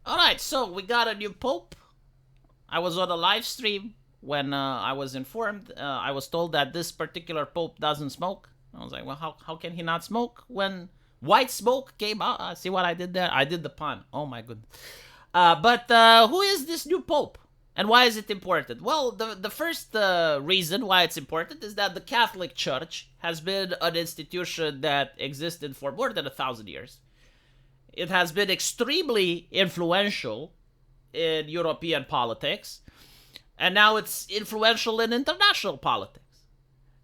All right, so we got a new pope. I was on a live stream when I was informed. I was told that this particular pope doesn't smoke. I was like, well, how can he not smoke when white smoke came out? See what I did there? I did the pun. Oh my goodness. But who is this new pope? And why is it important? Well, the first reason why it's important is that the Catholic Church has been an institution that existed for more than 1,000 years. It has been extremely influential in European politics, and now it's influential in international politics.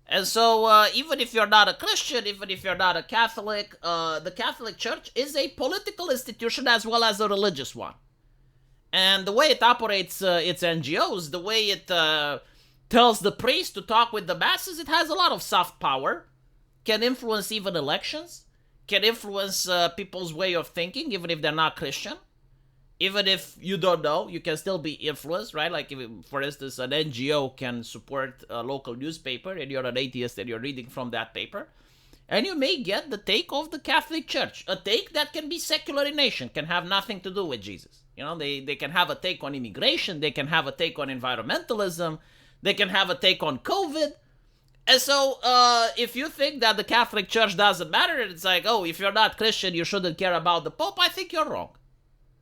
And so, even if you're not a Christian, even if you're not a Catholic, the Catholic Church is a political institution as well as a religious one. And the way it operates its NGOs, the way it tells the priest to talk with the masses, it has a lot of soft power, can influence even elections, can influence people's way of thinking, even if they're not Christian. Even if you don't know, you can still be influenced, right? Like, if, for instance, an NGO can support a local newspaper and you're an atheist and you're reading from that paper. And you may get the take of the Catholic Church, a take that can be secular in nation, can have nothing to do with Jesus. You know, they can have a take on immigration, they can have a take on environmentalism, they can have a take on COVID. And so, if you think that the Catholic Church doesn't matter, it's like, oh, if you're not Christian, you shouldn't care about the Pope, I think you're wrong.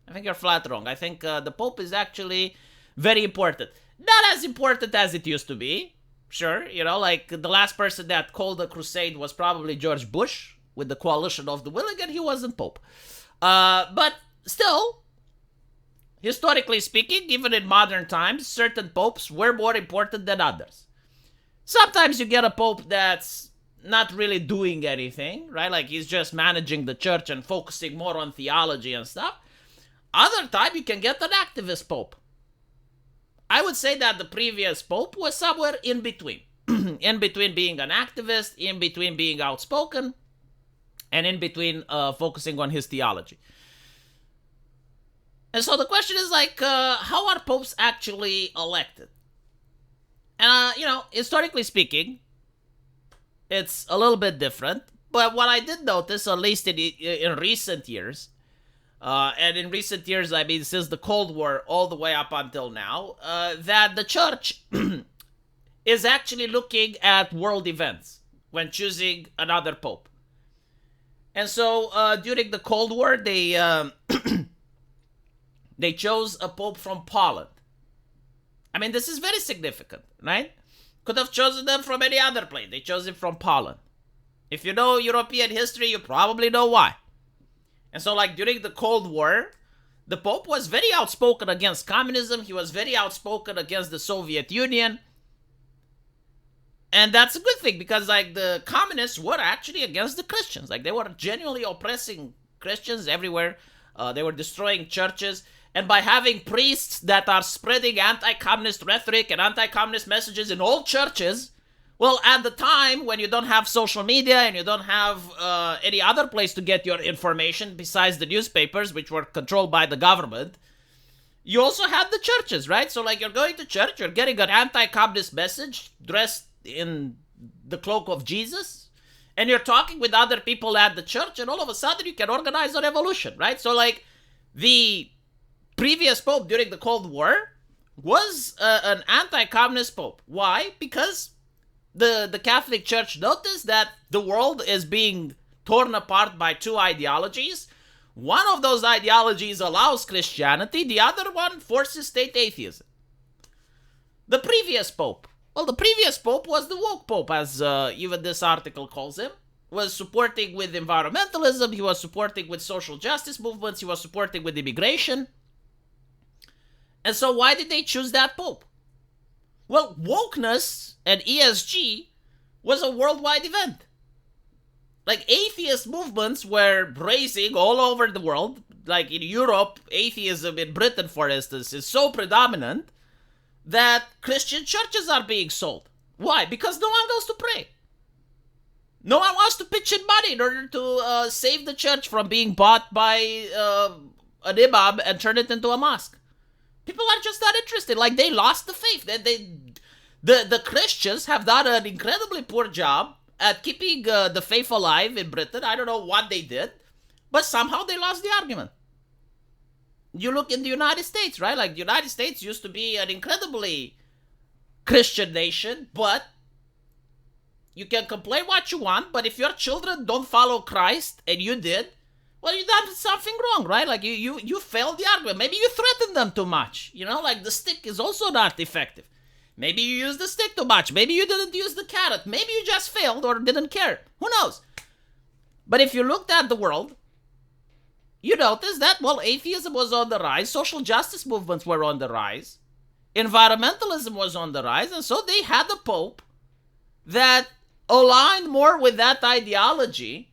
I think you're flat wrong. I think the Pope is actually very important. Not as important as it used to be. Sure, you know, like the last person that called a crusade was probably George Bush with the coalition of the willing, and he wasn't Pope. But still, historically speaking, even in modern times, certain popes were more important than others. Sometimes you get a pope that's not really doing anything, right? Like he's just managing the church and focusing more on theology and stuff. Other time you can get an activist pope. I would say that the previous pope was somewhere in between. In between being an activist, in between being outspoken, and in between focusing on his theology. And so the question is like, how are popes actually elected? And, you know, historically speaking, it's a little bit different. But what I did notice, at least in recent years, and in recent years, I mean, since the Cold War all the way up until now, that the church is actually looking at world events when choosing another pope. And so during the Cold War, they chose a pope from Poland. I mean, this is very significant, right? Could have chosen them from any other place. They chose him from Poland. If you know European history, you probably know why. And so, like, during the Cold War, the Pope was very outspoken against communism. He was very outspoken against the Soviet Union. And that's a good thing because, like, the communists were actually against the Christians. Like, they were genuinely oppressing Christians everywhere. They were destroying churches. And by having priests that are spreading anti-communist rhetoric and anti-communist messages in all churches, well, at the time when you don't have social media and you don't have any other place to get your information besides the newspapers, which were controlled by the government, you also had the churches, right? So, like, you're going to church, you're getting an anti-communist message dressed in the cloak of Jesus, and you're talking with other people at the church, and all of a sudden you can organize a revolution, right? So, like, the previous pope during the Cold War was an anti-communist pope. Why? Because the Catholic Church noticed that the world is being torn apart by two ideologies. One of those ideologies allows Christianity, the other one forces state atheism. The previous pope was the woke pope, as even this article calls him, was supporting with environmentalism, he was supporting with social justice movements, he was supporting with immigration. And so why did they choose that pope? Well, wokeness and ESG was a worldwide event. Like, atheist movements were raising all over the world. Like, in Europe, atheism in Britain, for instance, is so predominant that Christian churches are being sold. Why? Because no one goes to pray. No one wants to pitch in money in order to save the church from being bought by an imam and turn it into a mosque. People are just not interested. Like, they lost the faith. The Christians have done an incredibly poor job at keeping the faith alive in Britain. I don't know what they did, but somehow they lost the argument. You look in the United States, right? Like the United States used to be an incredibly Christian nation, but you can complain what you want, but if your children don't follow Christ and you did, well, you done something wrong, right? Like you failed the argument. Maybe you threatened them too much. Like the stick is also not effective. Maybe you used the stick too much. Maybe you didn't use the carrot. Maybe you just failed or didn't care. Who knows? But if you looked at the world, you notice that, well, atheism was on the rise, social justice movements were on the rise, environmentalism was on the rise, and so they had a pope that aligned more with that ideology,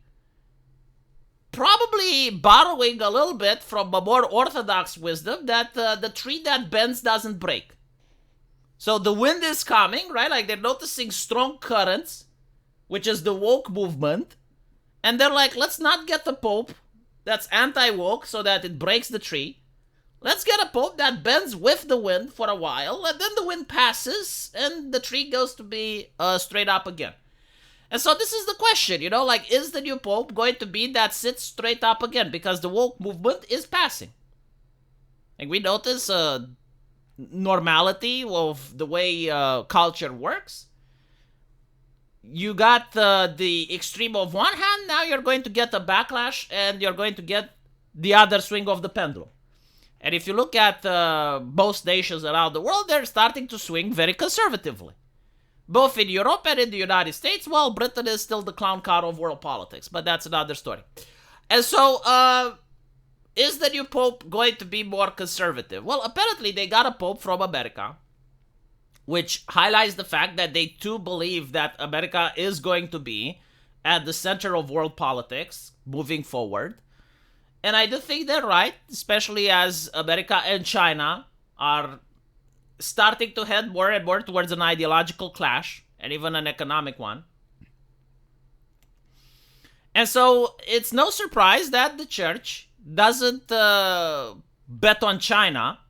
probably borrowing a little bit from a more orthodox wisdom that the tree that bends doesn't break. So the wind is coming, right? Like they're noticing strong currents, which is the woke movement. And they're like, let's not get the pope that's anti-woke so that it breaks the tree. Let's get a pope that bends with the wind for a while, and then the wind passes, and the tree goes to be straight up again. And so this is the question, like, is the new pope going to be that sits straight up again? Because the woke movement is passing. Like, we notice normality of the way culture works. You got the extreme of one hand, now you're going to get a backlash, and you're going to get the other swing of the pendulum. And if you look at most nations around the world, they're starting to swing very conservatively. Both in Europe and in the United States, well, Britain is still the clown car of world politics, but that's another story. And so, is the new pope going to be more conservative? Well, apparently they got a pope from America, which highlights the fact that they too believe that America is going to be at the center of world politics moving forward. And I do think they're right, especially as America and China are starting to head more and more towards an ideological clash, and even an economic one. And so it's no surprise that the church doesn't bet on China,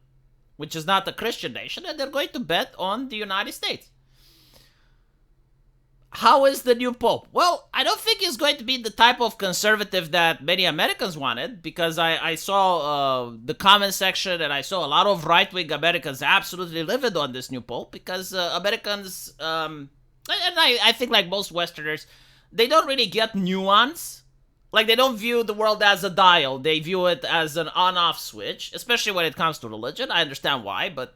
which is not a Christian nation, and they're going to bet on the United States. How is the new pope? Well, I don't think he's going to be the type of conservative that many Americans wanted, because I saw the comment section, and I saw a lot of right-wing Americans absolutely livid on this new pope, because Americans, and I think like most Westerners, they don't really get nuance. Like, they don't view the world as a dial. They view it as an on-off switch, especially when it comes to religion. I understand why, but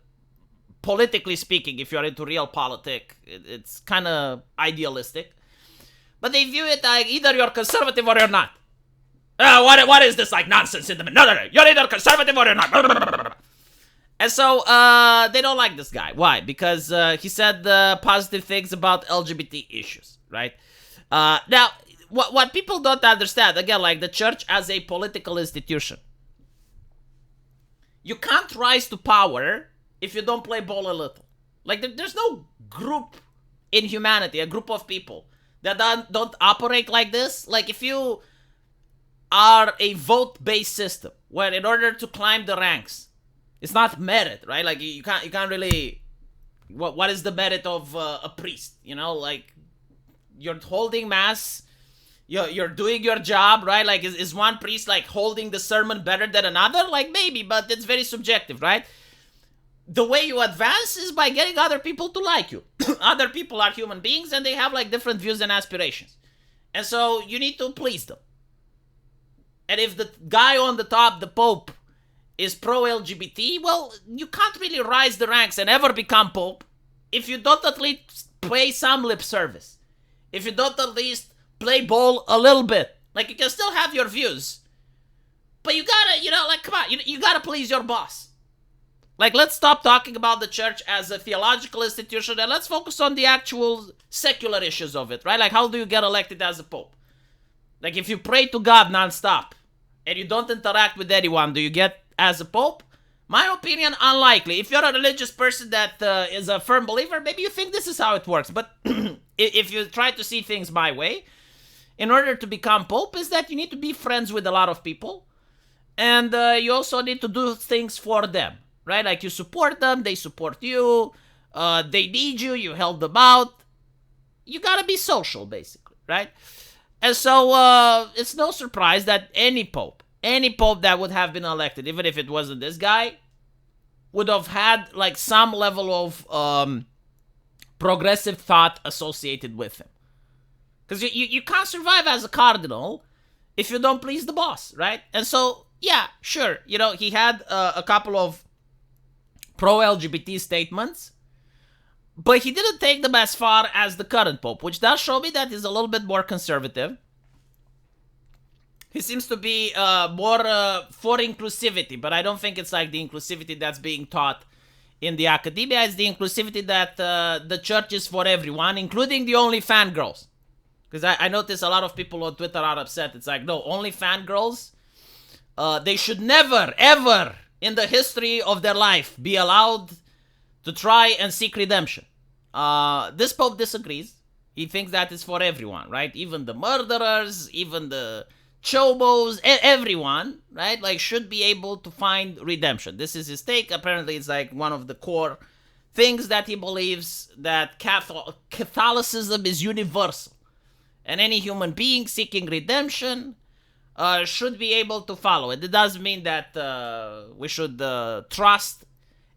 politically speaking, if you're into real politics, it's kind of idealistic. But they view it like either you're conservative or you're not. What is this like nonsense in the middle? No. You're either conservative or you're not. And so they don't like this guy. Why? Because he said positive things about LGBT issues, right? Now, what people don't understand, again, like the church as a political institution. You can't rise to power if you don't play ball a little. Like, there's no group in humanity, a group of people that don't operate like this. Like, if you are a vote-based system, where in order to climb the ranks, it's not merit, right? Like, you can't really... What is the merit of a priest? Like, you're holding mass, you're doing your job, right? Like, is one priest, like, holding the sermon better than another? Like, maybe, but it's very subjective, right? The way you advance is by getting other people to like you. Other people are human beings, and they have like different views and aspirations. And so you need to please them. And if the guy on the top, the Pope, is pro-LGBT, well, you can't really rise the ranks and ever become Pope if you don't at least pay some lip service. If you don't at least play ball a little bit. Like, you can still have your views, but you gotta, like, come on, you gotta please your boss. Like, let's stop talking about the church as a theological institution, and let's focus on the actual secular issues of it, right? Like, how do you get elected as a pope? Like, if you pray to God nonstop and you don't interact with anyone, do you get as a pope? My opinion, unlikely. If you're a religious person that is a firm believer, maybe you think this is how it works. But if you try to see things my way, in order to become pope, is that you need to be friends with a lot of people, and you also need to do things for them. Right? Like, you support them, they support you, they need you, you help them out. You gotta be social, basically, right? And so, it's no surprise that any pope any pope that would have been elected, even if it wasn't this guy, would have had like some level of progressive thought associated with him. Because you can't survive as a cardinal if you don't please the boss, right? And so, yeah, sure, he had a couple of pro-LGBT statements, but he didn't take them as far as the current pope, which does show me that he's a little bit more conservative. He seems to be more for inclusivity, but I don't think it's like the inclusivity that's being taught in the academia. It's the inclusivity that the church is for everyone, including the only fangirls. Because I notice a lot of people on Twitter are upset. It's like, no, only fangirls, they should never, ever in the history of their life be allowed to try and seek redemption. This pope disagrees. He thinks that is for everyone, right? Even the murderers, even the chobos, everyone, right? Like, should be able to find redemption. This is his take. Apparently, it's like one of the core things that he believes, that Catholicism is universal. And any human being seeking redemption should be able to follow it. It doesn't mean that we should trust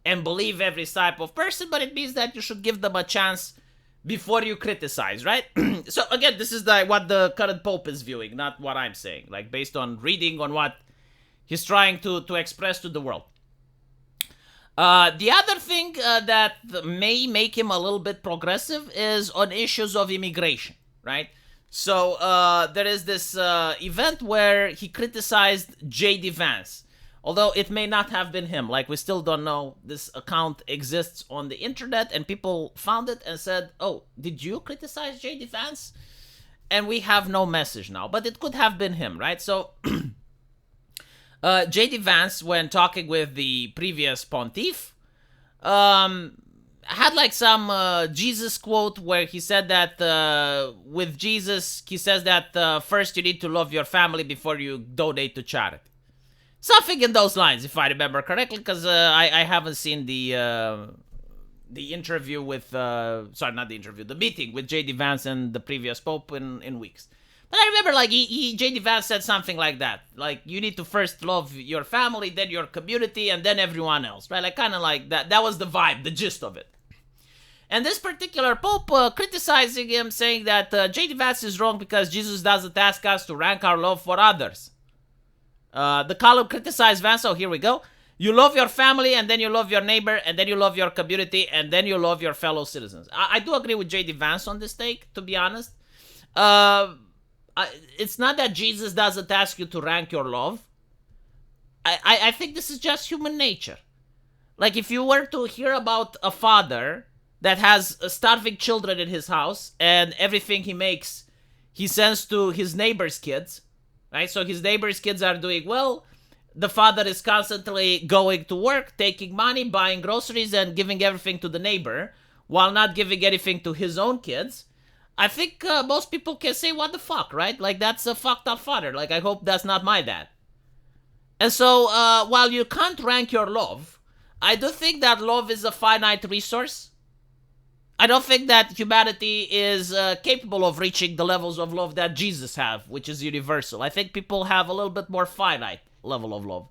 and believe every type of person, but it means that you should give them a chance before you criticize, right? So again, this is what the current pope is viewing, not what I'm saying, like based on reading on what he's trying to express to the world. The other thing that may make him a little bit progressive is on issues of immigration, right? So there is this event where he criticized J.D. Vance. Although it may not have been him. Like, we still don't know. This account exists on the internet, and people found it and said, oh, did you criticize J.D. Vance? And we have no message now. But it could have been him, right? So, J.D. Vance, when talking with the previous pontiff, had like some Jesus quote where he said that with Jesus, he says that first you need to love your family before you donate to charity. Something in those lines, if I remember correctly, because I haven't seen the interview with, the meeting with J.D. Vance and the previous pope in weeks. But I remember, like, J.D. Vance said something like that. Like, you need to first love your family, then your community, and then everyone else, right? Like, kind of like that. That was the vibe, the gist of it. And this particular pope criticizing him, saying that J.D. Vance is wrong because Jesus doesn't ask us to rank our love for others. The column criticized Vance, so here we go. You love your family, and then you love your neighbor, and then you love your community, and then you love your fellow citizens. I do agree with J.D. Vance on this take, to be honest. It's not that Jesus doesn't ask you to rank your love. I think this is just human nature. Like, if you were to hear about a father that has starving children in his house, and everything he makes, he sends to his neighbor's kids, right? So his neighbor's kids are doing well. The father is constantly going to work, taking money, buying groceries, and giving everything to the neighbor, while not giving anything to his own kids. I think most people can say, what the fuck, right? Like, that's a fucked up father. Like, I hope that's not my dad. And so, while you can't rank your love, I do think that love is a finite resource. I don't think that humanity is capable of reaching the levels of love that Jesus have, which is universal. I think people have a little bit more finite level of love.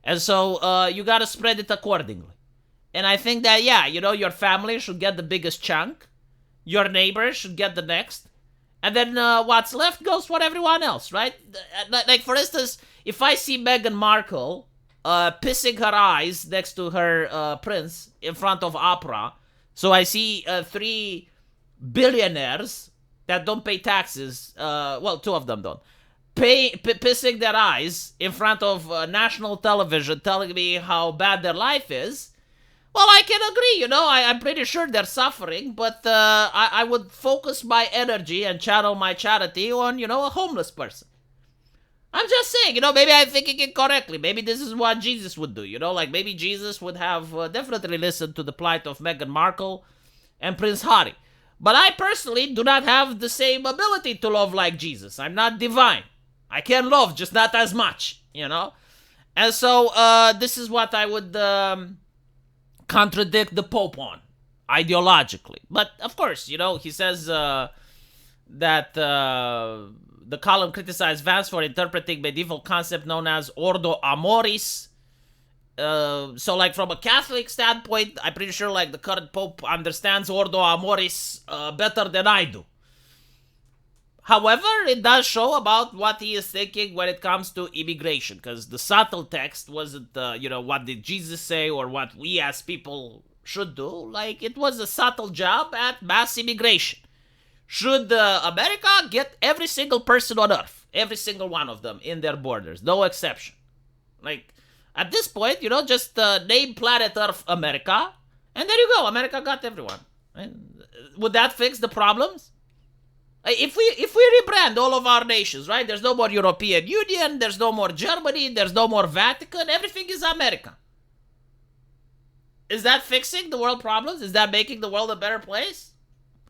And so you gotta spread it accordingly. And I think that, yeah, your family should get the biggest chunk. Your neighbor should get the next. And then what's left goes for everyone else, right? Like, for instance, if I see Meghan Markle pissing her eyes next to her prince in front of opera, so I see 3 billionaires that don't pay taxes, well, 2 of them don't, pissing their eyes in front of national television telling me how bad their life is, well, I can agree, I'm pretty sure they're suffering, but I would focus my energy and channel my charity on, a homeless person. I'm just saying, maybe I'm thinking incorrectly. Maybe this is what Jesus would do, like maybe Jesus would have definitely listened to the plight of Meghan Markle and Prince Harry. But I personally do not have the same ability to love like Jesus. I'm not divine. I can love, just not as much, And so this is what I would contradict the Pope on, ideologically. But of course, he says that the column criticized Vance for interpreting medieval concept known as Ordo Amoris. So, like, from a Catholic standpoint, I'm pretty sure, like, the current Pope understands Ordo Amoris better than I do. However, it does show about what he is thinking when it comes to immigration, because the subtle text wasn't, what did Jesus say or what we as people should do. Like, it was a subtle jab at mass immigration. Should America get every single person on Earth, every single one of them in their borders, no exception? Like, at this point, just name planet Earth America, and there you go. America got everyone. Right? Would that fix the problems? If we rebrand all of our nations, right? There's no more European Union, there's no more Germany, there's no more Vatican, everything is America. Is that fixing the world problems? Is that making the world a better place?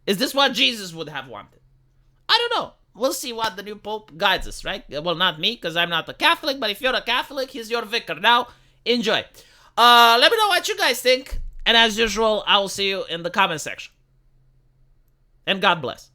Is this what Jesus would have wanted? I don't know. We'll see what the new Pope guides us, right? Well, not me, because I'm not a Catholic, but if you're a Catholic, he's your vicar. Now, enjoy. Let me know what you guys think, and as usual, I will see you in the comment section. And God bless.